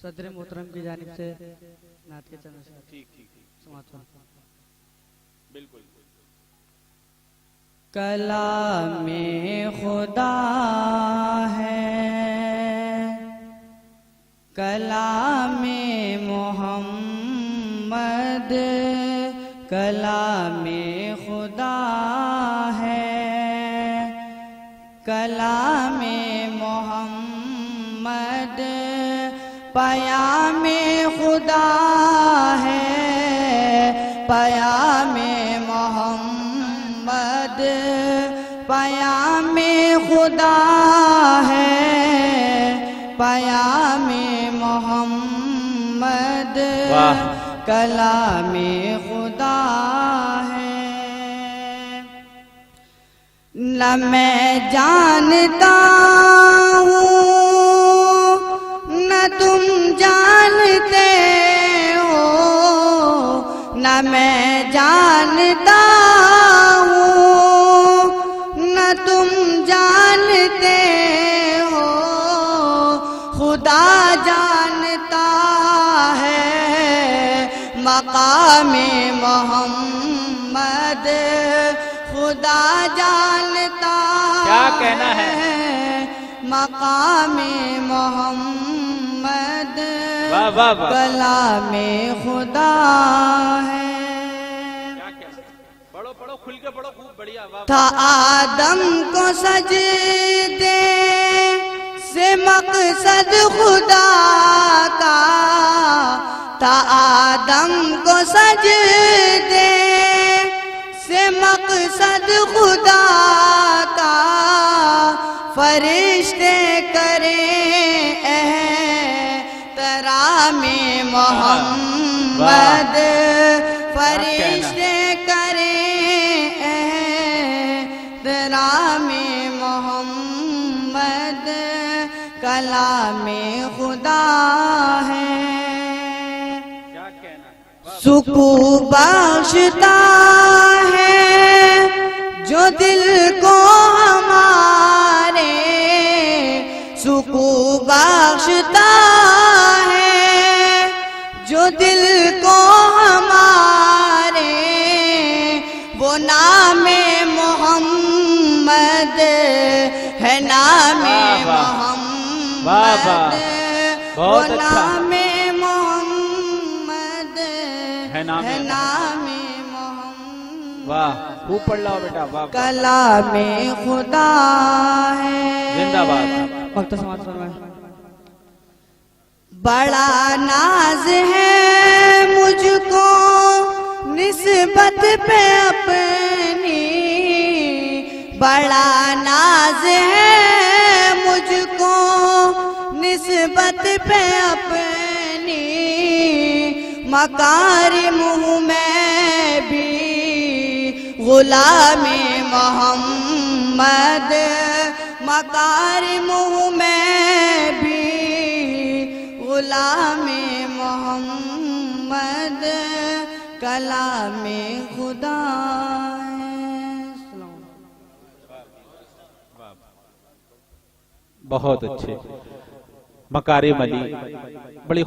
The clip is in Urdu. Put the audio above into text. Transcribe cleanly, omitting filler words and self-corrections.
صدر محترم کی جانب سے نعت کے چند اشعار ٹھیک سماعت فرمائیں۔ بالکل کلام خدا ہے کلام محمد، کلام خدا ہے کلام محمد، پیام خدا ہے پیام محمد، پیام خدا ہے پیام محمد، کلام خدا ہے۔ نہ میں جانتا ہوں نہ تم جانتے ہو، نہ میں جانتا ہوں نہ تم جانتے ہو، خدا جانتا ہے مقام محمد، خدا جانتا کیا کہنا ہے مقام محمد، واہ واہ واہ، کلام خدا ہے۔ پڑھو پڑھو کھل کے پڑھو، خوب بڑھیا، واہ تھا آدم کو سجدے سے مقصد خدا کا، تھا آدم کو سجدے سے مقصد خدا کا، فرشتے کریں احترام محمد، فرشتے کریں احترام محمد، کلام خدا ہے۔ سکون بخشتا ہے جو دل کو ہمارے، سکون بخشتا ہے جو دل کو ہمارے، وہ نام محمد ہے نام محمد، وہ نام محمد ہے نام محمد، واہ خوب پڑھ لاؤ بیٹا، واہ کلام خدا ہے۔ زندہ باد۔ وقت سماعت فرمائیں۔ بڑا ناز ہے مجھ کو نسبت پہ اپنی، بڑا ناز ہے مجھ کو نسبت پہ اپنی، مکارم ہوں میں بھی غلام محمد، مکارم ہوں میں بھی غلام محمد، کلام خدا ہے۔ بہت اچھے، مکارم علی، بڑی